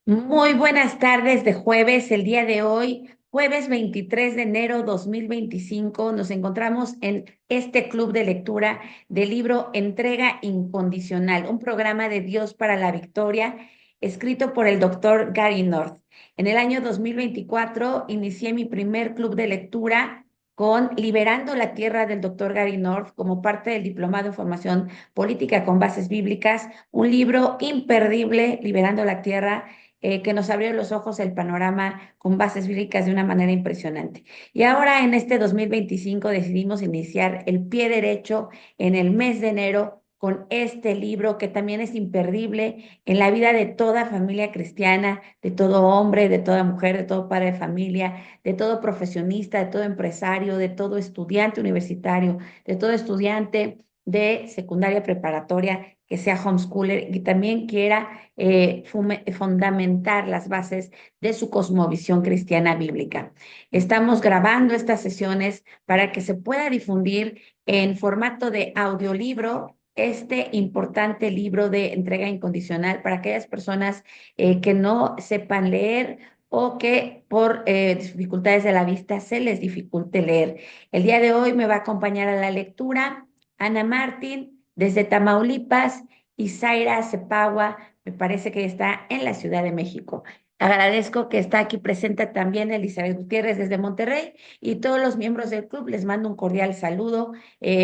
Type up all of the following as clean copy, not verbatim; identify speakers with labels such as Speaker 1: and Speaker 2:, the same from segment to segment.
Speaker 1: Muy buenas tardes de jueves, el día de hoy, jueves 23 de enero 2025. Nos encontramos en este club de lectura del libro Entrega Incondicional, un programa de Dios para la Victoria, escrito por el doctor Gary North. En el año 2024 inicié mi primer club de lectura con Liberando la Tierra del doctor Gary North como parte del Diplomado en Formación Política con Bases Bíblicas, un libro imperdible, Liberando la Tierra, que nos abrió los ojos el panorama con bases bíblicas de una manera impresionante. Y ahora en este 2025 decidimos iniciar el pie derecho en el mes de enero con este libro que también es imperdible en la vida de toda familia cristiana, de todo hombre, de toda mujer, de todo padre de familia, de todo profesionista, de todo empresario, de todo estudiante universitario, de todo estudiante de secundaria preparatoria que sea homeschooler y también quiera fundamentar las bases de su cosmovisión cristiana bíblica. Estamos grabando estas sesiones para que se pueda difundir en formato de audiolibro este importante libro de entrega incondicional para aquellas personas que no sepan leer o que por dificultades de la vista se les dificulte leer. El día de hoy me va a acompañar a la lectura Ana Martín desde Tamaulipas y Zaira Cepagua, me parece que está en la Ciudad de México. Agradezco que está aquí presente también Elizabeth Gutiérrez desde Monterrey y todos los miembros del club. Les mando un cordial saludo.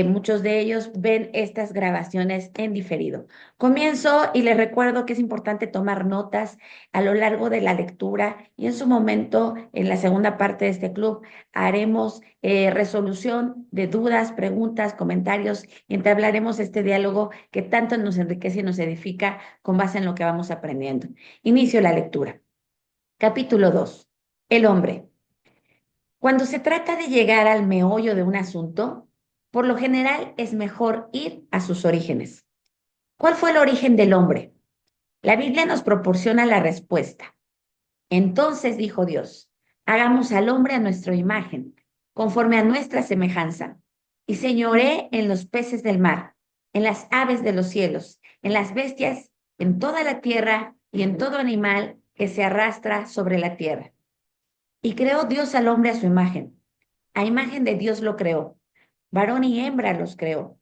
Speaker 1: Muchos de ellos ven estas grabaciones en diferido. Comienzo y les recuerdo que es importante tomar notas a lo largo de la lectura y en su momento, en la segunda parte de este club, haremos resolución de dudas, preguntas, comentarios y entablaremos este diálogo que tanto nos enriquece y nos edifica con base en lo que vamos aprendiendo. Inicio la lectura. Capítulo 2. El hombre. Cuando se trata de llegar al meollo de un asunto, por lo general es mejor ir a sus orígenes. ¿Cuál fue el origen del hombre? La Biblia nos proporciona la respuesta. Entonces dijo Dios, hagamos al hombre a nuestra imagen, conforme a nuestra semejanza, y señoré en los peces del mar, en las aves de los cielos, en las bestias, en toda la tierra y en todo animal que se arrastra sobre la tierra. Y creó Dios al hombre a su imagen. A imagen de Dios lo creó. Varón y hembra los creó.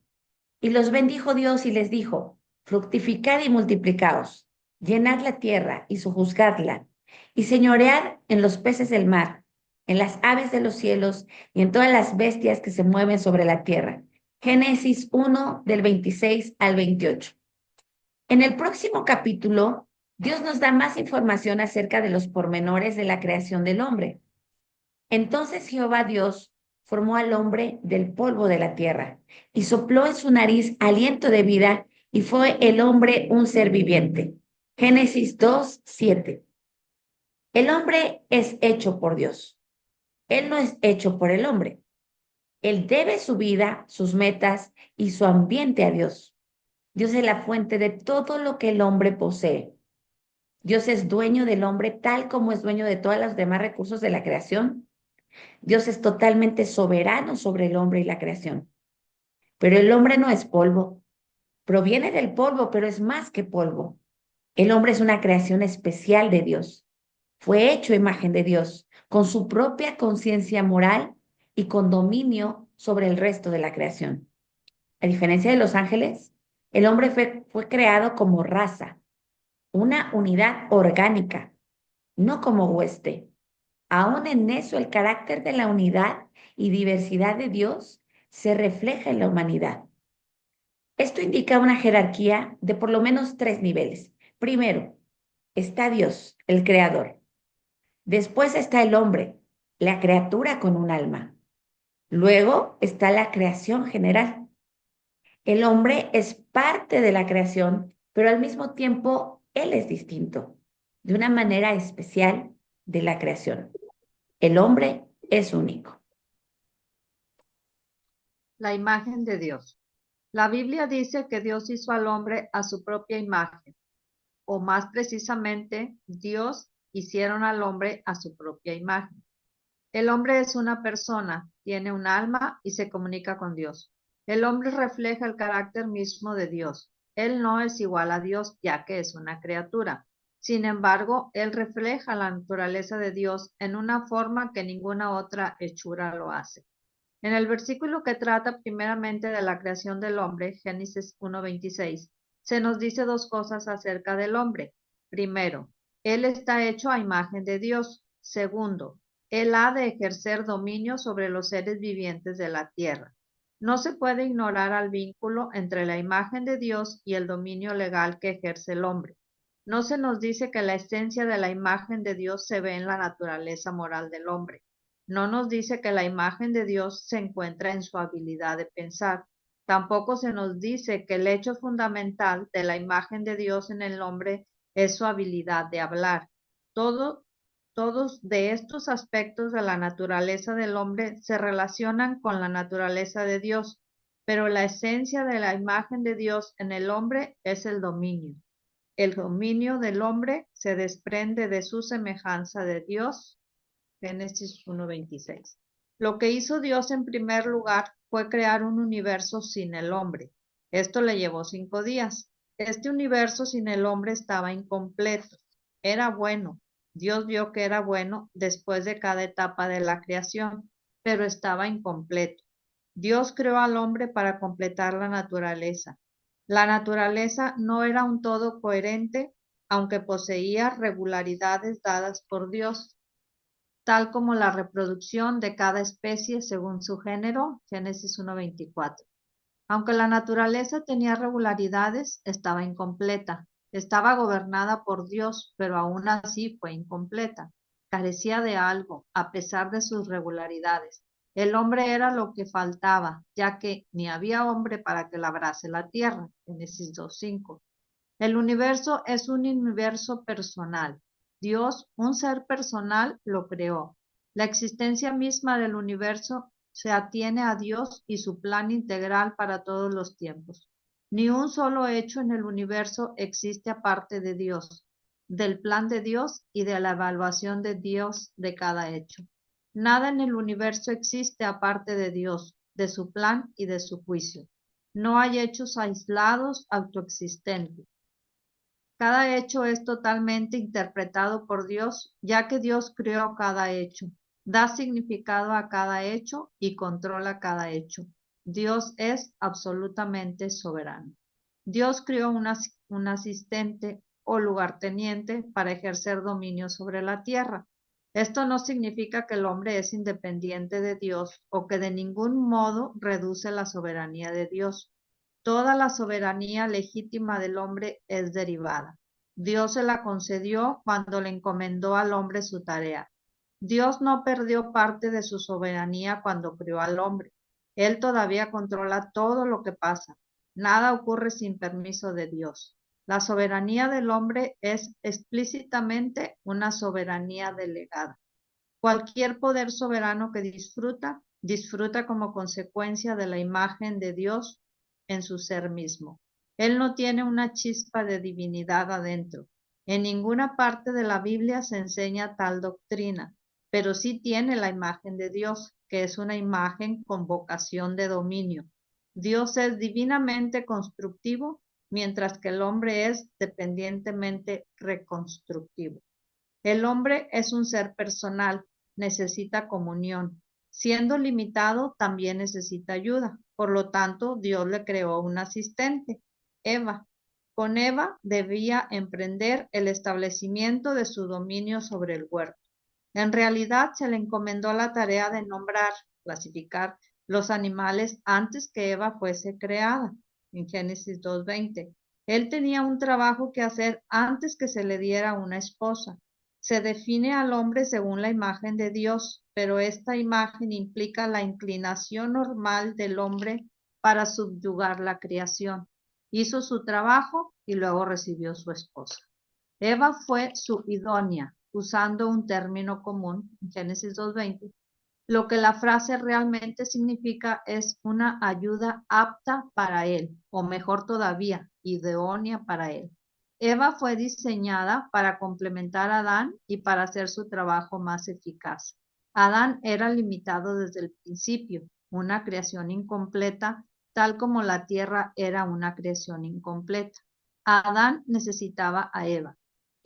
Speaker 1: Y los bendijo Dios y les dijo, fructificad y multiplicaos, llenad la tierra y sojuzgadla, y señoread en los peces del mar, en las aves de los cielos y en todas las bestias que se mueven sobre la tierra. Génesis 1 del 26 al 28. En el próximo capítulo, Dios nos da más información acerca de los pormenores de la creación del hombre. Entonces Jehová Dios formó al hombre del polvo de la tierra y sopló en su nariz aliento de vida y fue el hombre un ser viviente. Génesis 2:7. El hombre es hecho por Dios. Él no es hecho por el hombre. Él debe su vida, sus metas y su ambiente a Dios. Dios es la fuente de todo lo que el hombre posee. Dios es dueño del hombre tal como es dueño de todos los demás recursos de la creación. Dios es totalmente soberano sobre el hombre y la creación. Pero el hombre no es polvo. Proviene del polvo, pero es más que polvo. El hombre es una creación especial de Dios. Fue hecho imagen de Dios, con su propia conciencia moral y con dominio sobre el resto de la creación. A diferencia de los ángeles, el hombre fue creado como raza, una unidad orgánica, no como hueste. Aún en eso, el carácter de la unidad y diversidad de Dios se refleja en la humanidad. Esto indica una jerarquía de por lo menos tres niveles. Primero, está Dios, el creador. Después está el hombre, la criatura con un alma. Luego está la creación general. El hombre es parte de la creación, pero al mismo tiempo él es distinto, de una manera especial de la creación. El hombre es único.
Speaker 2: La imagen de Dios. La Biblia dice que Dios hizo al hombre a su propia imagen, o más precisamente, Dios hicieron al hombre a su propia imagen. El hombre es una persona, tiene un alma y se comunica con Dios. El hombre refleja el carácter mismo de Dios. Él no es igual a Dios, ya que es una criatura. Sin embargo, él refleja la naturaleza de Dios en una forma que ninguna otra hechura lo hace. En el versículo que trata primeramente de la creación del hombre, Génesis 1:26, se nos dice dos cosas acerca del hombre. Primero, él está hecho a imagen de Dios. Segundo, él ha de ejercer dominio sobre los seres vivientes de la tierra. No se puede ignorar al vínculo entre la imagen de Dios y el dominio legal que ejerce el hombre. No se nos dice que la esencia de la imagen de Dios se ve en la naturaleza moral del hombre. No nos dice que la imagen de Dios se encuentra en su habilidad de pensar. Tampoco se nos dice que el hecho fundamental de la imagen de Dios en el hombre es su habilidad de hablar. Todos de estos aspectos de la naturaleza del hombre se relacionan con la naturaleza de Dios, pero la esencia de la imagen de Dios en el hombre es el dominio. El dominio del hombre se desprende de su semejanza de Dios. Génesis 1:26. Lo que hizo Dios en primer lugar fue crear un universo sin el hombre. Esto le llevó 5 días. Este universo sin el hombre estaba incompleto. Era bueno. Dios vio que era bueno después de cada etapa de la creación, pero estaba incompleto. Dios creó al hombre para completar la naturaleza. La naturaleza no era un todo coherente, aunque poseía regularidades dadas por Dios, tal como la reproducción de cada especie según su género, Génesis 1:24. Aunque la naturaleza tenía regularidades, estaba incompleta. Estaba gobernada por Dios, pero aún así fue incompleta. Carecía de algo, a pesar de sus regularidades. El hombre era lo que faltaba, ya que ni había hombre para que labrase la tierra, Génesis 2:5. El universo es un universo personal. Dios, un ser personal, lo creó. La existencia misma del universo se atiene a Dios y su plan integral para todos los tiempos. Ni un solo hecho en el universo existe aparte de Dios, del plan de Dios y de la evaluación de Dios de cada hecho. Nada en el universo existe aparte de Dios, de su plan y de su juicio. No hay hechos aislados, autoexistentes. Cada hecho es totalmente interpretado por Dios, ya que Dios creó cada hecho, da significado a cada hecho y controla cada hecho. Dios es absolutamente soberano. Dios creó un asistente o lugarteniente para ejercer dominio sobre la tierra. Esto no significa que el hombre es independiente de Dios o que de ningún modo reduce la soberanía de Dios. Toda la soberanía legítima del hombre es derivada. Dios se la concedió cuando le encomendó al hombre su tarea. Dios no perdió parte de su soberanía cuando creó al hombre. Él todavía controla todo lo que pasa. Nada ocurre sin permiso de Dios. La soberanía del hombre es explícitamente una soberanía delegada. Cualquier poder soberano que disfruta como consecuencia de la imagen de Dios en su ser mismo. Él no tiene una chispa de divinidad adentro. En ninguna parte de la Biblia se enseña tal doctrina, pero sí tiene la imagen de Dios, que es una imagen con vocación de dominio. Dios es divinamente constructivo, mientras que el hombre es dependientemente reconstructivo. El hombre es un ser personal, necesita comunión. Siendo limitado, también necesita ayuda. Por lo tanto, Dios le creó un asistente, Eva. Con Eva debía emprender el establecimiento de su dominio sobre el huerto. En realidad, se le encomendó la tarea de nombrar, clasificar los animales antes que Eva fuese creada, en Génesis 2:20. Él tenía un trabajo que hacer antes que se le diera una esposa. Se define al hombre según la imagen de Dios, pero esta imagen implica la inclinación normal del hombre para subyugar la creación. Hizo su trabajo y luego recibió su esposa. Eva fue su idónea, usando un término común, Génesis 2:20. Lo que la frase realmente significa es una ayuda apta para él, o mejor todavía, idónea para él. Eva fue diseñada para complementar a Adán y para hacer su trabajo más eficaz. Adán era limitado desde el principio, una creación incompleta, tal como la tierra era una creación incompleta. Adán necesitaba a Eva.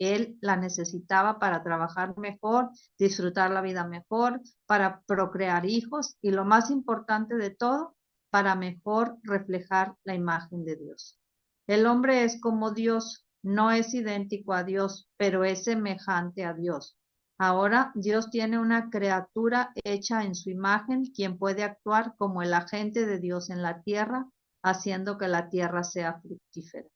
Speaker 2: Él la necesitaba para trabajar mejor, disfrutar la vida mejor, para procrear hijos y lo más importante de todo, para mejor reflejar la imagen de Dios. El hombre es como Dios, no es idéntico a Dios, pero es semejante a Dios. Ahora Dios tiene una criatura hecha en su imagen, quien puede actuar como el agente de Dios en la tierra, haciendo que la tierra sea fructífera.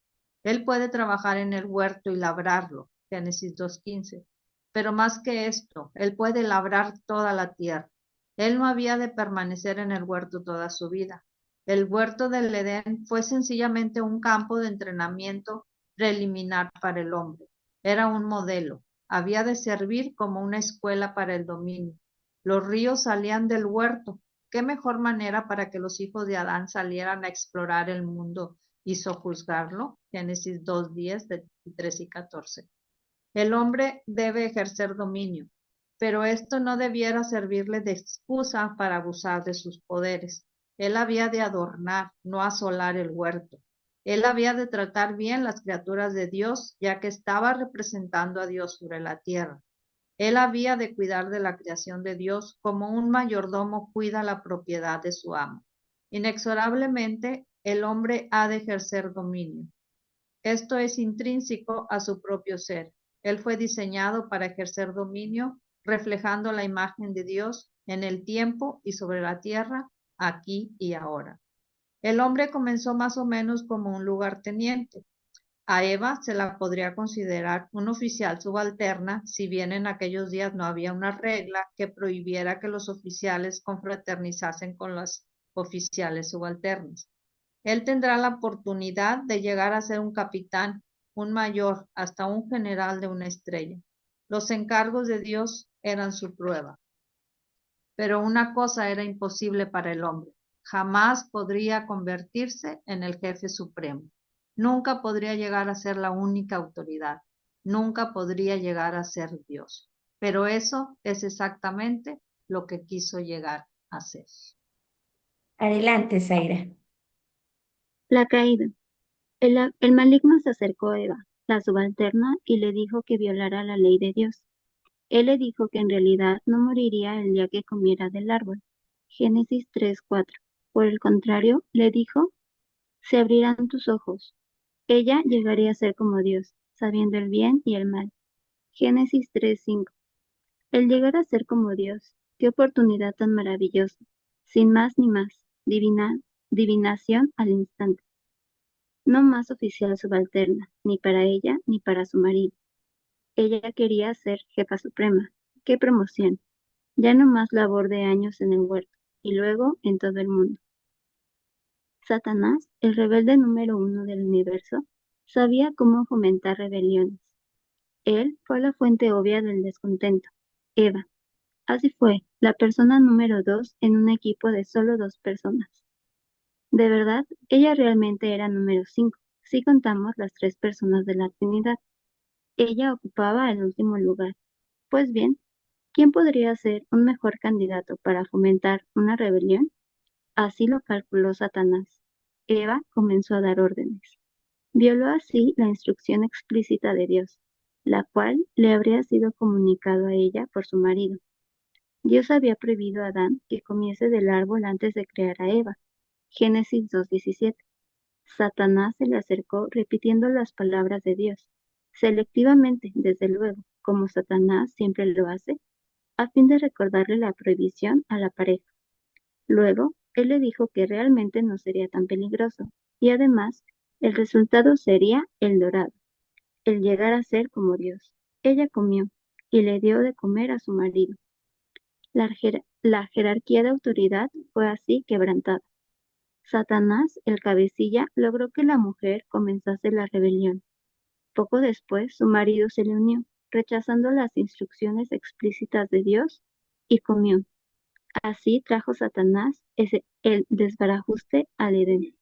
Speaker 2: Él puede trabajar en el huerto y labrarlo, Génesis 2:15. Pero más que esto, Él puede labrar toda la tierra. Él no había de permanecer en el huerto toda su vida. El huerto del Edén fue sencillamente un campo de entrenamiento preliminar para el hombre. Era un modelo. Había de servir como una escuela para el dominio. Los ríos salían del huerto. ¿Qué mejor manera para que los hijos de Adán salieran a explorar el mundo y sojuzgarlo? Génesis 2:10, 13 y 14. El hombre debe ejercer dominio, pero esto no debiera servirle de excusa para abusar de sus poderes. Él había de adornar, no asolar el huerto. Él había de tratar bien las criaturas de Dios, ya que estaba representando a Dios sobre la tierra. Él había de cuidar de la creación de Dios como un mayordomo cuida la propiedad de su amo. Inexorablemente, el hombre ha de ejercer dominio. Esto es intrínseco a su propio ser. Él fue diseñado para ejercer dominio, reflejando la imagen de Dios en el tiempo y sobre la tierra, aquí y ahora. El hombre comenzó más o menos como un lugarteniente. A Eva se la podría considerar un oficial subalterna, si bien en aquellos días no había una regla que prohibiera que los oficiales confraternizasen con los oficiales subalternos. Él tendrá la oportunidad de llegar a ser un capitán, un mayor, hasta un general de una estrella. Los encargos de Dios eran su prueba. Pero una cosa era imposible para el hombre. Jamás podría convertirse en el jefe supremo. Nunca podría llegar a ser la única autoridad. Nunca podría llegar a ser Dios. Pero eso es exactamente lo que quiso llegar a ser.
Speaker 1: Adelante, Zaira.
Speaker 3: La caída. El maligno se acercó a Eva, la subalterna, y le dijo que violara la ley de Dios. Él le dijo que en realidad no moriría el día que comiera del árbol. Génesis 3:4. Por el contrario, le dijo, se abrirán tus ojos. Ella llegaría a ser como Dios, sabiendo el bien y el mal. Génesis 3:5. El llegar a ser como Dios, qué oportunidad tan maravillosa. Sin más ni más, divinación al instante. No más oficial subalterna, ni para ella ni para su marido. Ella quería ser jefa suprema. ¡Qué promoción! Ya no más labor de años en el huerto, y luego en todo el mundo. Satanás, el rebelde número 1 del universo, sabía cómo fomentar rebeliones. Él fue la fuente obvia del descontento. Eva. Así fue, la persona número 2 en un equipo de solo 2 personas. De verdad, ella realmente era número 5, si contamos las 3 personas de la Trinidad. Ella ocupaba el último lugar. Pues bien, ¿quién podría ser un mejor candidato para fomentar una rebelión? Así lo calculó Satanás. Eva comenzó a dar órdenes. Violó así la instrucción explícita de Dios, la cual le habría sido comunicado a ella por su marido. Dios había prohibido a Adán que comiese del árbol antes de crear a Eva. Génesis 2:17. Satanás se le acercó repitiendo las palabras de Dios, selectivamente, desde luego, como Satanás siempre lo hace, a fin de recordarle la prohibición a la pareja. Luego, él le dijo que realmente no sería tan peligroso, y además, el resultado sería el dorado, el llegar a ser como Dios. Ella comió, y le dio de comer a su marido. La jerarquía de autoridad fue así quebrantada. Satanás, el cabecilla, logró que la mujer comenzase la rebelión. Poco después, su marido se le unió, rechazando las instrucciones explícitas de Dios, y comió. Así trajo Satanás el desbarajuste al Edén.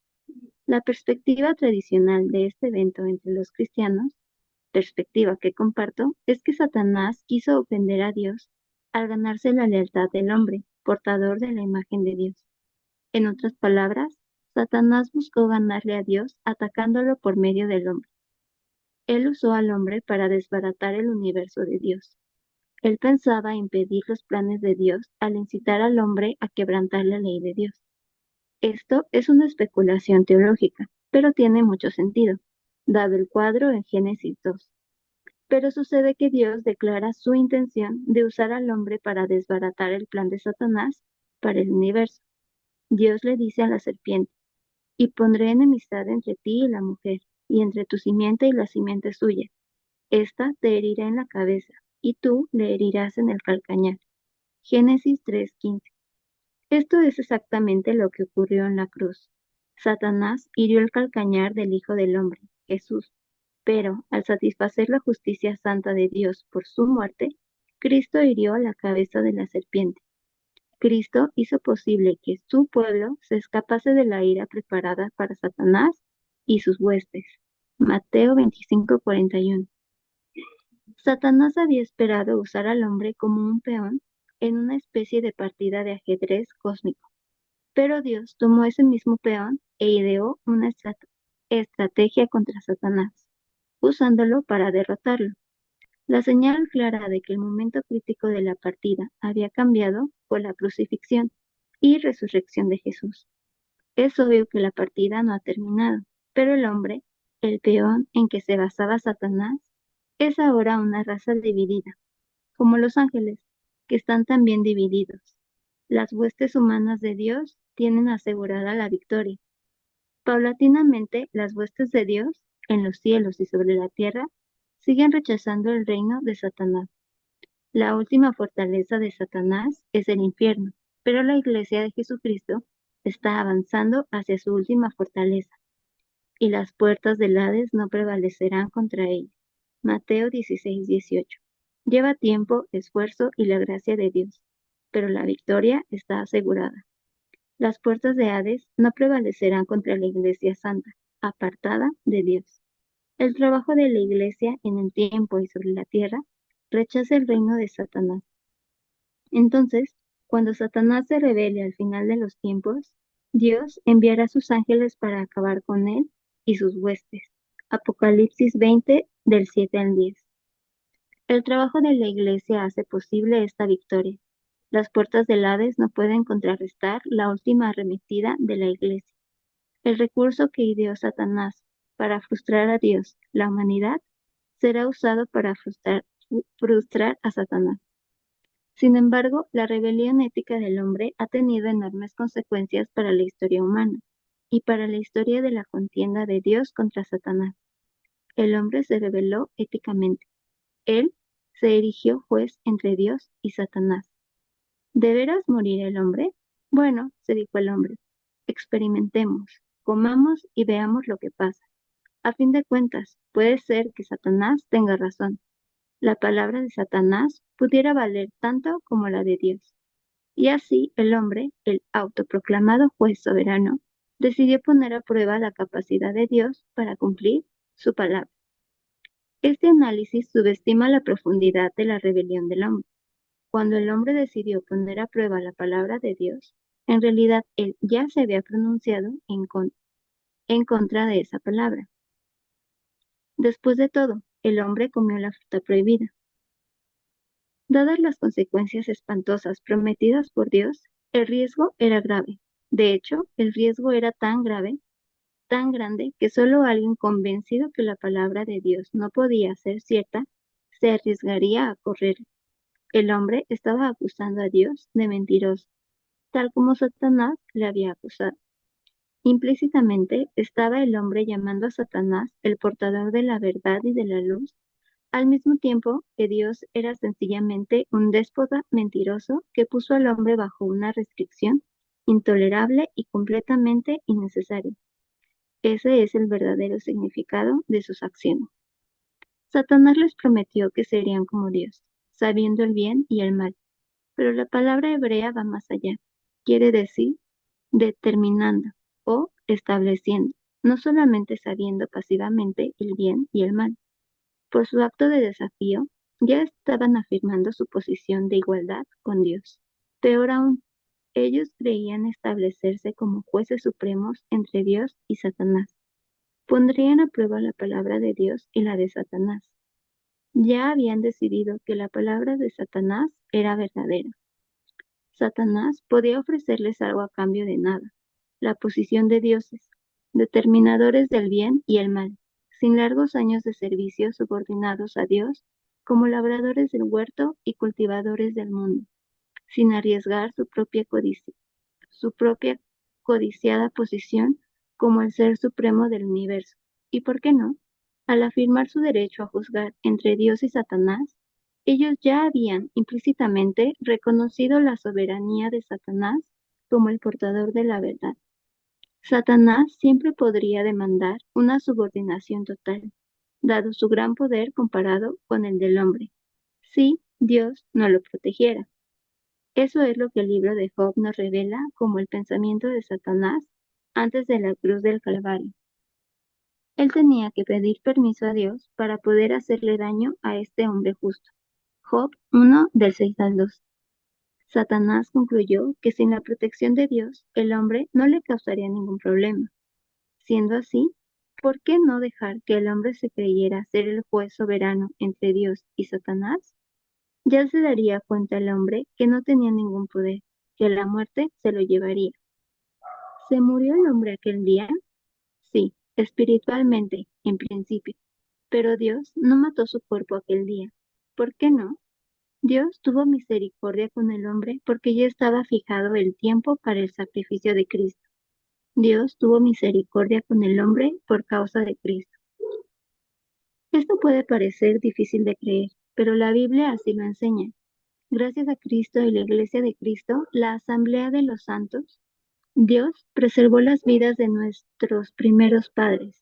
Speaker 3: La perspectiva tradicional de este evento entre los cristianos, perspectiva que comparto, es que Satanás quiso ofender a Dios al ganarse la lealtad del hombre, portador de la imagen de Dios. En otras palabras, Satanás buscó ganarle a Dios atacándolo por medio del hombre. Él usó al hombre para desbaratar el universo de Dios. Él pensaba impedir los planes de Dios al incitar al hombre a quebrantar la ley de Dios. Esto es una especulación teológica, pero tiene mucho sentido, dado el cuadro en Génesis 2. Pero sucede que Dios declara su intención de usar al hombre para desbaratar el plan de Satanás para el universo. Dios le dice a la serpiente, y pondré enemistad entre ti y la mujer, y entre tu simiente y la simiente suya. Esta te herirá en la cabeza, y tú le herirás en el calcañar. Génesis 3:15. Esto es exactamente lo que ocurrió en la cruz. Satanás hirió el calcañar del Hijo del Hombre, Jesús, pero al satisfacer la justicia santa de Dios por su muerte, Cristo hirió la cabeza de la serpiente. Cristo hizo posible que su pueblo se escapase de la ira preparada para Satanás y sus huestes. Mateo 25:41. Satanás había esperado usar al hombre como un peón en una especie de partida de ajedrez cósmico, pero Dios tomó ese mismo peón e ideó una estrategia contra Satanás, usándolo para derrotarlo. La señal clara de que el momento crítico de la partida había cambiado fue la crucifixión y resurrección de Jesús. Es obvio que la partida no ha terminado, pero el hombre, el peón en que se basaba Satanás, es ahora una raza dividida, como los ángeles, que están también divididos. Las huestes humanas de Dios tienen asegurada la victoria. Paulatinamente, las huestes de Dios, en los cielos y sobre la tierra, siguen rechazando el reino de Satanás. La última fortaleza de Satanás es el infierno, pero la Iglesia de Jesucristo está avanzando hacia su última fortaleza, y las puertas del Hades no prevalecerán contra ella. Mateo 16:18. Lleva tiempo, esfuerzo y la gracia de Dios, pero la victoria está asegurada. Las puertas de Hades no prevalecerán contra la Iglesia Santa, apartada de Dios. El trabajo de la Iglesia en el tiempo y sobre la tierra rechaza el reino de Satanás. Entonces, cuando Satanás se revele al final de los tiempos, Dios enviará a sus ángeles para acabar con él y sus huestes. Apocalipsis 20, del 7 al 10. El trabajo de la Iglesia hace posible esta victoria. Las puertas del Hades no pueden contrarrestar la última arremetida de la Iglesia. El recurso que ideó Satanás para frustrar a Dios, la humanidad, será usado para frustrar a Satanás. Sin embargo, la rebelión ética del hombre ha tenido enormes consecuencias para la historia humana y para la historia de la contienda de Dios contra Satanás. El hombre se rebeló éticamente. Él se erigió juez entre Dios y Satanás. ¿De veras morir el hombre? Bueno, se dijo el hombre, experimentemos, comamos y veamos lo que pasa. A fin de cuentas, puede ser que Satanás tenga razón. La palabra de Satanás pudiera valer tanto como la de Dios. Y así el hombre, el autoproclamado juez soberano, decidió poner a prueba la capacidad de Dios para cumplir su palabra. Este análisis subestima la profundidad de la rebelión del hombre. Cuando el hombre decidió poner a prueba la palabra de Dios, en realidad él ya se había pronunciado en contra de esa palabra. Después de todo, el hombre comió la fruta prohibida. Dadas las consecuencias espantosas prometidas por Dios, el riesgo era grave. De hecho, el riesgo era tan grave, tan grande, que solo alguien convencido que la palabra de Dios no podía ser cierta se arriesgaría a correr. El hombre estaba acusando a Dios de mentiroso, tal como Satanás le había acusado. Implícitamente estaba el hombre llamando a Satanás el portador de la verdad y de la luz, al mismo tiempo que Dios era sencillamente un déspota mentiroso que puso al hombre bajo una restricción intolerable y completamente innecesaria. Ese es el verdadero significado de sus acciones. Satanás les prometió que serían como Dios, sabiendo el bien y el mal, pero la palabra hebrea va más allá. Quiere decir determinando o estableciendo, no solamente sabiendo pasivamente el bien y el mal. Por su acto de desafío, ya estaban afirmando su posición de igualdad con Dios. Peor aún, ellos creían establecerse como jueces supremos entre Dios y Satanás. pondrían a prueba la palabra de Dios y la de Satanás. Ya habían decidido que la palabra de Satanás era verdadera. Satanás podía ofrecerles algo a cambio de nada, la posición de dioses, determinadores del bien y el mal, sin largos años de servicio subordinados a Dios como labradores del huerto y cultivadores del mundo, sin arriesgar su propia codiciada posición como el ser supremo del universo. ¿Y por qué no? Al afirmar su derecho a juzgar entre Dios y Satanás, ellos ya habían implícitamente reconocido la soberanía de Satanás como el portador de la verdad. Satanás siempre podría demandar una subordinación total, dado su gran poder comparado con el del hombre, si Dios no lo protegiera. Eso es lo que el libro de Job nos revela como el pensamiento de Satanás antes de la cruz del Calvario. Él tenía que pedir permiso a Dios para poder hacerle daño a este hombre justo. Job 1 del 6 al 2. Satanás concluyó que sin la protección de Dios, el hombre no le causaría ningún problema. Siendo así, ¿por qué no dejar que el hombre se creyera ser el juez soberano entre Dios y Satanás? Ya se daría cuenta el hombre que no tenía ningún poder, que la muerte se lo llevaría. ¿Se murió el hombre aquel día? Sí, espiritualmente, en principio. Pero Dios no mató su cuerpo aquel día. ¿Por qué no? Dios tuvo misericordia con el hombre porque ya estaba fijado el tiempo para el sacrificio de Cristo. Dios tuvo misericordia con el hombre por causa de Cristo. Esto puede parecer difícil de creer, pero la Biblia así lo enseña. Gracias a Cristo y la Iglesia de Cristo, la Asamblea de los Santos, Dios preservó las vidas de nuestros primeros padres.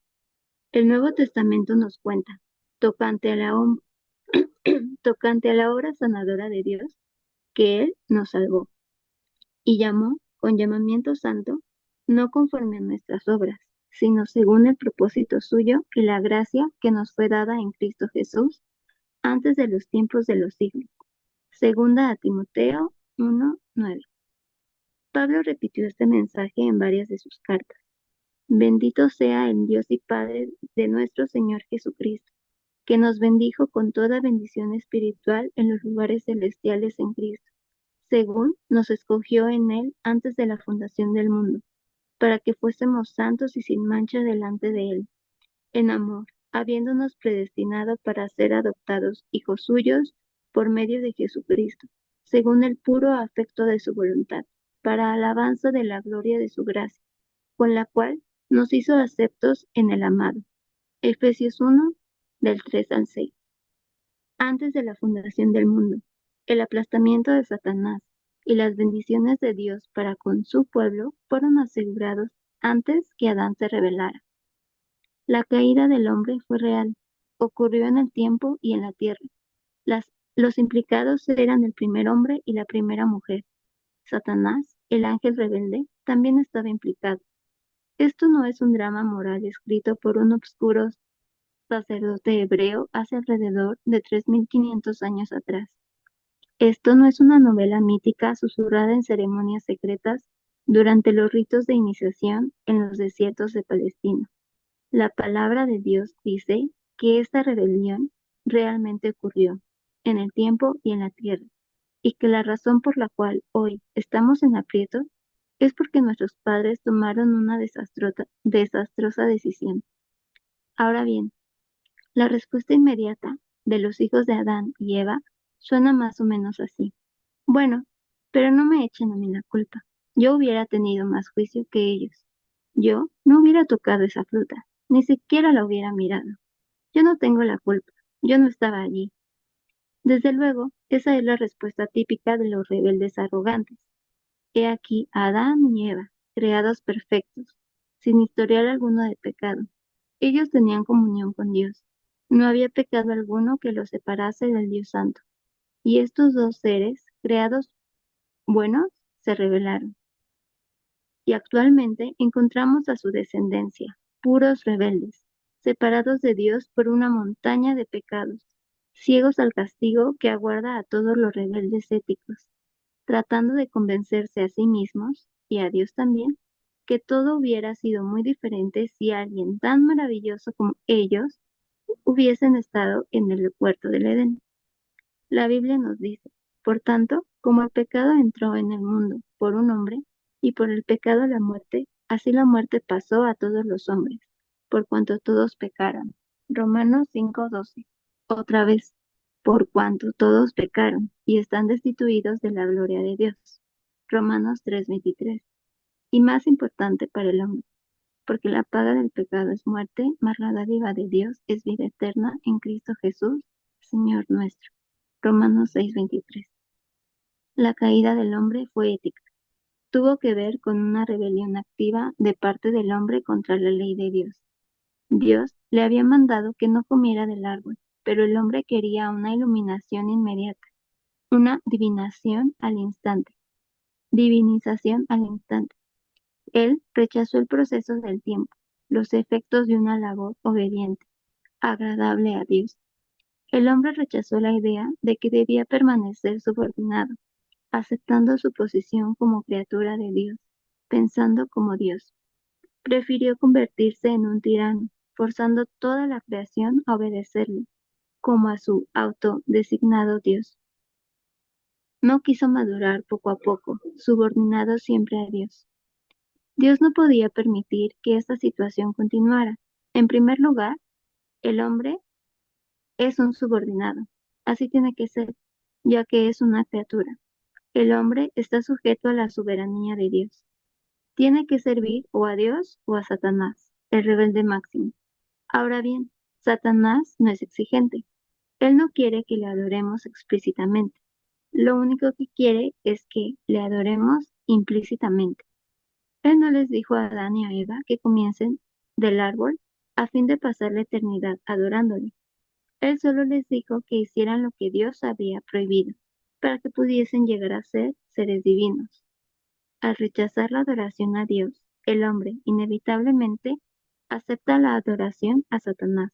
Speaker 3: El Nuevo Testamento nos cuenta, tocante a tocante a la obra sanadora de Dios, que Él nos salvó y llamó con llamamiento santo, no conforme a nuestras obras, sino según el propósito suyo y la gracia que nos fue dada en Cristo Jesús antes de los tiempos de los siglos. Segunda a Timoteo 1:9. Pablo repitió este mensaje en varias de sus cartas. Bendito sea el Dios y Padre de nuestro Señor Jesucristo, que nos bendijo con toda bendición espiritual en los lugares celestiales en Cristo, según nos escogió en Él antes de la fundación del mundo, para que fuésemos santos y sin mancha delante de Él, en amor, habiéndonos predestinado para ser adoptados hijos suyos por medio de Jesucristo, según el puro afecto de su voluntad, para alabanza de la gloria de su gracia, con la cual nos hizo aceptos en el amado. Efesios 1, del 3 al 6. Antes de la fundación del mundo, el aplastamiento de Satanás y las bendiciones de Dios para con su pueblo fueron asegurados antes que Adán se rebelara. La caída del hombre fue real, ocurrió en el tiempo y en la tierra. Los implicados eran el primer hombre y la primera mujer. Satanás, el ángel rebelde, también estaba implicado. Esto no es un drama moral escrito por un obscuro sacerdote hebreo hace alrededor de 3500 años atrás. Esto no es una novela mítica susurrada en ceremonias secretas durante los ritos de iniciación en los desiertos de Palestina. La palabra de Dios dice que esta rebelión realmente ocurrió en el tiempo y en la tierra, y que la razón por la cual hoy estamos en aprieto es porque nuestros padres tomaron una desastrosa decisión. Ahora bien, la respuesta inmediata de los hijos de Adán y Eva suena más o menos así. Bueno, pero no me echen a mí la culpa. Yo hubiera tenido más juicio que ellos. Yo no hubiera tocado esa fruta, ni siquiera la hubiera mirado. Yo no tengo la culpa, yo no estaba allí. Desde luego, esa es la respuesta típica de los rebeldes arrogantes. He aquí a Adán y Eva, creados perfectos, sin historial alguno de pecado. Ellos tenían comunión con Dios. No había pecado alguno que los separase del Dios Santo. Y estos dos seres, creados buenos, se rebelaron. Y actualmente encontramos a su descendencia, puros rebeldes, separados de Dios por una montaña de pecados, ciegos al castigo que aguarda a todos los rebeldes éticos, tratando de convencerse a sí mismos, y a Dios también, que todo hubiera sido muy diferente si alguien tan maravilloso como ellos hubiesen estado en el huerto del Edén. La Biblia nos dice, por tanto, como el pecado entró en el mundo por un hombre, y por el pecado la muerte, así la muerte pasó a todos los hombres, por cuanto todos pecaron. Romanos 5:12. Otra vez, por cuanto todos pecaron y están destituidos de la gloria de Dios. Romanos 3:23. Y más importante para el hombre, porque la paga del pecado es muerte, mas la dádiva de Dios es vida eterna en Cristo Jesús, Señor nuestro. Romanos 6:23. La caída del hombre fue ética. Tuvo que ver con una rebelión activa de parte del hombre contra la ley de Dios. Dios le había mandado que no comiera del árbol, pero el hombre quería una iluminación inmediata, una divinización al instante. Él rechazó el proceso del tiempo, los efectos de una labor obediente, agradable a Dios. El hombre rechazó la idea de que debía permanecer subordinado, aceptando su posición como criatura de Dios, pensando como Dios. Prefirió convertirse en un tirano, forzando toda la creación a obedecerle, como a su autodesignado Dios. No quiso madurar poco a poco, subordinado siempre a Dios. Dios no podía permitir que esta situación continuara. En primer lugar, el hombre es un subordinado. Así tiene que ser, ya que es una criatura. El hombre está sujeto a la soberanía de Dios. Tiene que servir o a Dios o a Satanás, el rebelde máximo. Ahora bien, Satanás no es exigente. Él no quiere que le adoremos explícitamente. Lo único que quiere es que le adoremos implícitamente. Él no les dijo a Adán y a Eva que comiencen del árbol a fin de pasar la eternidad adorándole. Él solo les dijo que hicieran lo que Dios había prohibido, para que pudiesen llegar a ser seres divinos. Al rechazar la adoración a Dios, el hombre inevitablemente acepta la adoración a Satanás,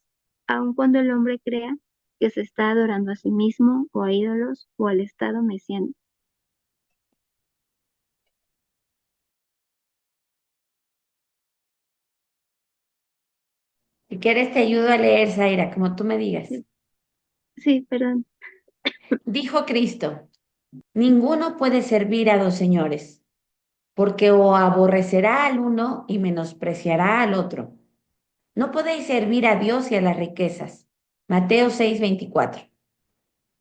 Speaker 3: aun cuando el hombre crea que se está adorando a sí mismo o a ídolos o al estado mesiánico.
Speaker 1: Si quieres te ayudo a leer, Zaira, como tú me digas.
Speaker 3: Sí, perdón.
Speaker 1: Dijo Cristo, ninguno puede servir a dos señores, porque o aborrecerá al uno y menospreciará al otro. No podéis servir a Dios y a las riquezas. Mateo 6:24.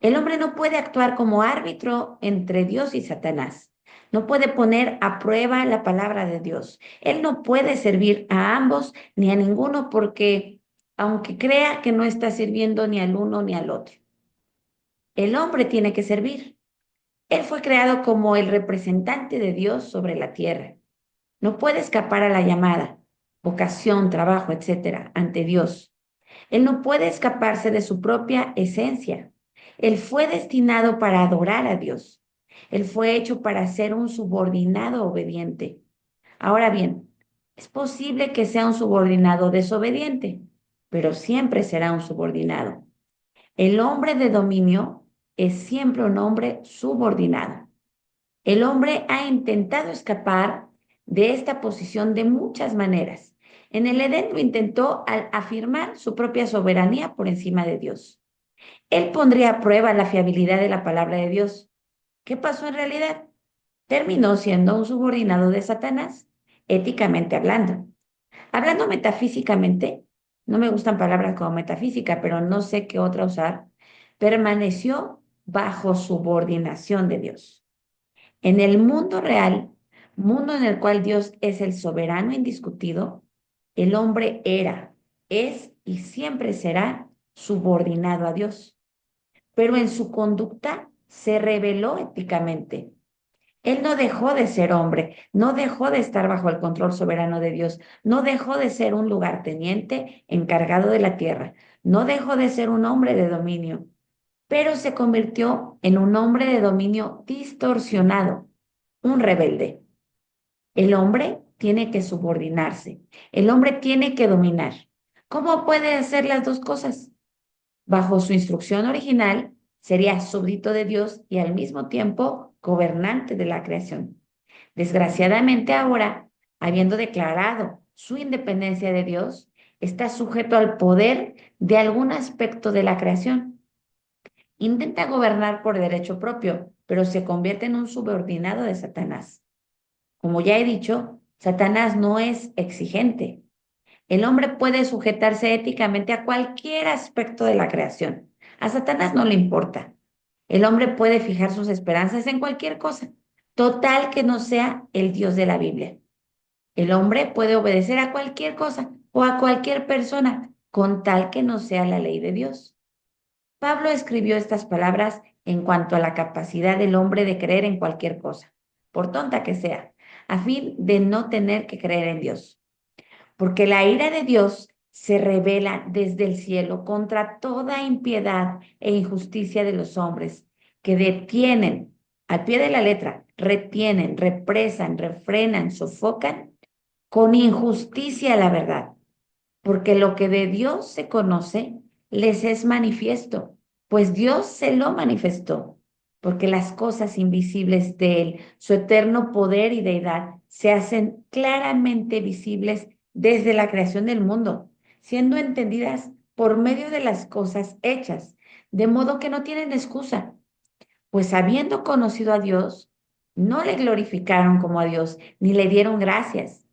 Speaker 1: El hombre no puede actuar como árbitro entre Dios y Satanás. No puede poner a prueba la palabra de Dios. Él no puede servir a ambos ni a ninguno porque, aunque crea que no está sirviendo ni al uno ni al otro, el hombre tiene que servir. Él fue creado como el representante de Dios sobre la tierra. No puede escapar a la llamada, vocación, trabajo, etcétera, ante Dios. Él no puede escaparse de su propia esencia. Él fue destinado para adorar a Dios. Él fue hecho para ser un subordinado obediente. Ahora bien, es posible que sea un subordinado desobediente, pero siempre será un subordinado. El hombre de dominio es siempre un hombre subordinado. El hombre ha intentado escapar de esta posición de muchas maneras. En el Edén lo intentó al afirmar su propia soberanía por encima de Dios. Él pondría a prueba la fiabilidad de la palabra de Dios. ¿Qué pasó en realidad? Terminó siendo un subordinado de Satanás, éticamente hablando. Hablando metafísicamente, no me gustan palabras como metafísica, pero no sé qué otra usar, permaneció bajo subordinación de Dios. En el mundo real, mundo en el cual Dios es el soberano indiscutido, el hombre era, es y siempre será subordinado a Dios. Pero en su conducta se rebeló éticamente. Él no dejó de ser hombre, no dejó de estar bajo el control soberano de Dios, no dejó de ser un lugarteniente encargado de la tierra, no dejó de ser un hombre de dominio, pero se convirtió en un hombre de dominio distorsionado, un rebelde. El hombre tiene que subordinarse, el hombre tiene que dominar. ¿Cómo puede hacer las dos cosas? Bajo su instrucción original, sería súbdito de Dios y al mismo tiempo gobernante de la creación. Desgraciadamente ahora habiendo declarado su independencia de Dios, está sujeto al poder de algún aspecto de la creación. Intenta gobernar por derecho propio, pero se convierte en un subordinado de Satanás. Como ya he dicho, Satanás no es exigente. El hombre puede sujetarse éticamente a cualquier aspecto de la creación. A Satanás no le importa. El hombre puede fijar sus esperanzas en cualquier cosa, total que no sea el Dios de la Biblia. El hombre puede obedecer a cualquier cosa o a cualquier persona, con tal que no sea la ley de Dios. Pablo escribió estas palabras en cuanto a la capacidad del hombre de creer en cualquier cosa, por tonta que sea, a fin de no tener que creer en Dios. Porque la ira de Dios se revela desde el cielo contra toda impiedad e injusticia de los hombres, que detienen, al pie de la letra, retienen, represan, refrenan, sofocan con injusticia la verdad. Porque lo que de Dios se conoce les es manifiesto, pues Dios se lo manifestó, porque las cosas invisibles de Él, su eterno poder y deidad, se hacen claramente visibles desde la creación del mundo, siendo entendidas por medio de las cosas hechas, de modo que no tienen excusa, pues habiendo conocido a Dios, no le glorificaron como a Dios, ni le dieron gracias,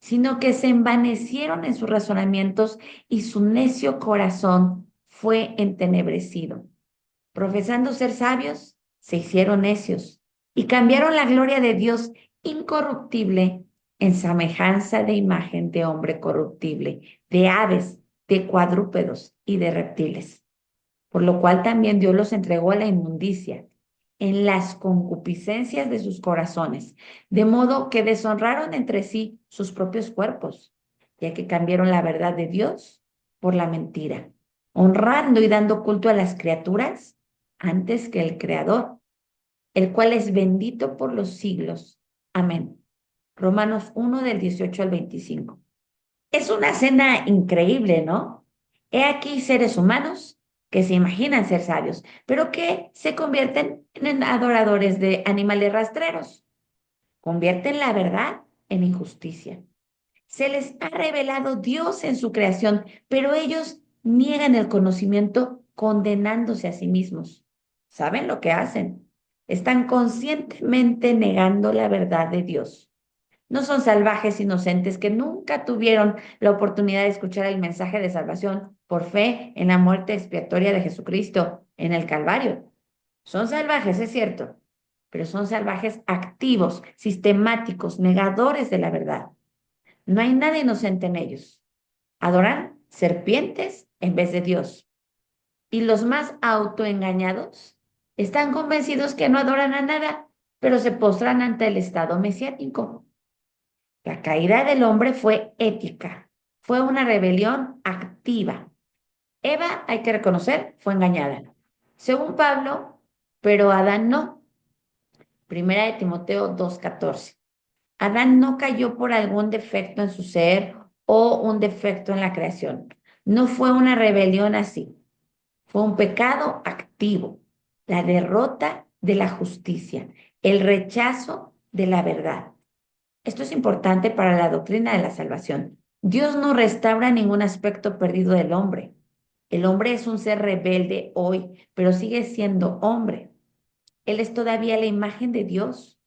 Speaker 1: sino que se envanecieron en sus razonamientos y su necio corazón fue entenebrecido. Profesando ser sabios, se hicieron necios y cambiaron la gloria de Dios incorruptible en semejanza de imagen de hombre corruptible, de aves, de cuadrúpedos y de reptiles. Por lo cual también Dios los entregó a la inmundicia en las concupiscencias de sus corazones, de modo que deshonraron entre sí sus propios cuerpos, ya que cambiaron la verdad de Dios por la mentira, honrando y dando culto a las criaturas antes que el Creador, el cual es bendito por los siglos. Amén. Romanos 1 del 18 al 25. Es una cena increíble, ¿no? He aquí seres humanos que se imaginan ser sabios, pero que se convierten en adoradores de animales rastreros. Convierten la verdad en injusticia. Se les ha revelado Dios en su creación, pero ellos niegan el conocimiento condenándose a sí mismos. ¿Saben lo que hacen? Están conscientemente negando la verdad de Dios. No son salvajes inocentes que nunca tuvieron la oportunidad de escuchar el mensaje de salvación por fe en la muerte expiatoria de Jesucristo en el Calvario. Son salvajes, es cierto, pero son salvajes activos, sistemáticos, negadores de la verdad. No hay nada inocente en ellos. Adoran serpientes en vez de Dios. Y los más autoengañados están convencidos que no adoran a nada, pero se postran ante el Estado mesiánico. La caída del hombre fue ética, fue una rebelión activa. Eva, hay que reconocer, fue engañada. Según Pablo, pero Adán no. Primera de Timoteo 2:14. Adán no cayó por algún defecto en su ser o un defecto en la creación. No fue una rebelión así. Fue un pecado activo, la derrota de la justicia, el rechazo de la verdad. Esto es importante para la doctrina de la salvación. Dios no restaura ningún aspecto perdido del hombre. El hombre es un ser rebelde hoy, pero sigue siendo hombre. Él es todavía la imagen de Dios.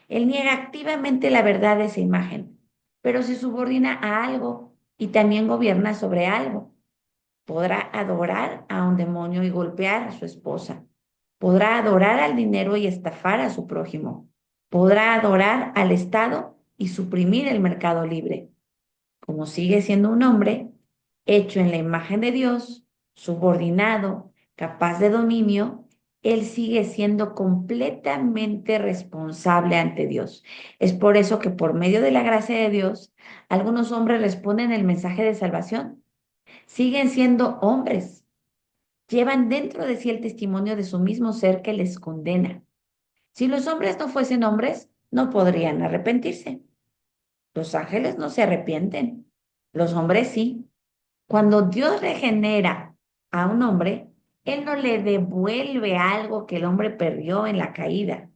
Speaker 1: Él niega activamente la verdad de esa imagen, pero se subordina a algo y también gobierna sobre algo. Podrá adorar a un demonio y golpear a su esposa. Podrá adorar al dinero y estafar a su prójimo. Podrá adorar al Estado y suprimir el mercado libre. Como sigue siendo un hombre, hecho en la imagen de Dios, subordinado, capaz de dominio, él sigue siendo completamente responsable ante Dios. Es por eso que por medio de la gracia de Dios, algunos hombres responden el mensaje de salvación. Siguen siendo hombres. Llevan dentro de sí el testimonio de su mismo ser que les condena. Si los hombres no fuesen hombres, no podrían arrepentirse. Los ángeles no se arrepienten. Los hombres sí. Cuando Dios regenera a un hombre, Él no le devuelve algo que el hombre perdió en la caída.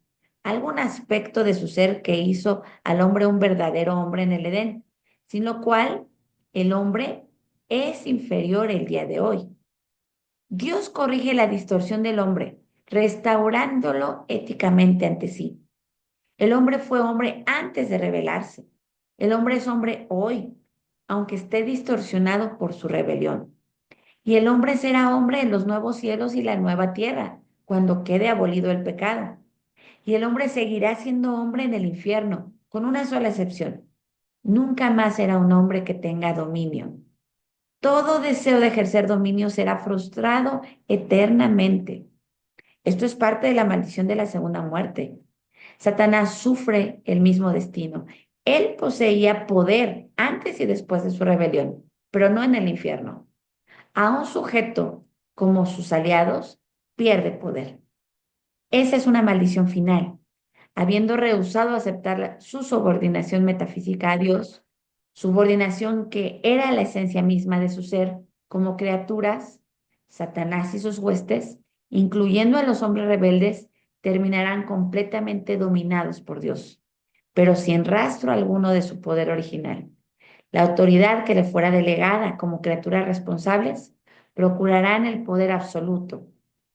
Speaker 1: algún aspecto de su ser que hizo al hombre un verdadero hombre en el Edén, sin lo cual el hombre es inferior el día de hoy. Dios corrige la distorsión del hombre, restaurándolo éticamente ante sí. El hombre fue hombre antes de rebelarse. El hombre es hombre hoy, aunque esté distorsionado por su rebelión. Y el hombre será hombre en los nuevos cielos y la nueva tierra, cuando quede abolido el pecado. Y el hombre seguirá siendo hombre en el infierno, con una sola excepción. Nunca más será un hombre que tenga dominio. Todo deseo de ejercer dominio será frustrado eternamente. Esto es parte de la maldición de la segunda muerte. Satanás sufre el mismo destino. Él poseía poder antes y después de su rebelión, pero no en el infierno. A un sujeto como sus aliados pierde poder. Esa es una maldición final. Habiendo rehusado aceptar su subordinación metafísica a Dios, subordinación que era la esencia misma de su ser como criaturas, Satanás y sus huestes, incluyendo a los hombres rebeldes, terminarán completamente dominados por Dios, pero sin rastro alguno de su poder original. La autoridad que le fuera delegada como criaturas responsables procurarán el poder absoluto,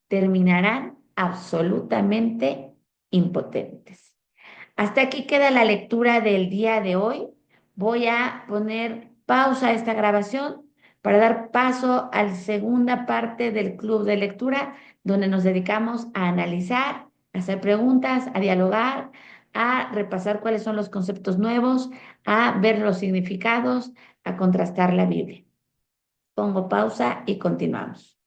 Speaker 1: terminarán absolutamente impotentes. Hasta aquí queda la lectura del día de hoy. Voy a poner pausa a esta grabación para dar paso a la segunda parte del club de lectura, donde nos dedicamos a analizar, a hacer preguntas, a dialogar, a repasar cuáles son los conceptos nuevos, a ver los significados, a contrastar la Biblia. Pongo pausa y continuamos.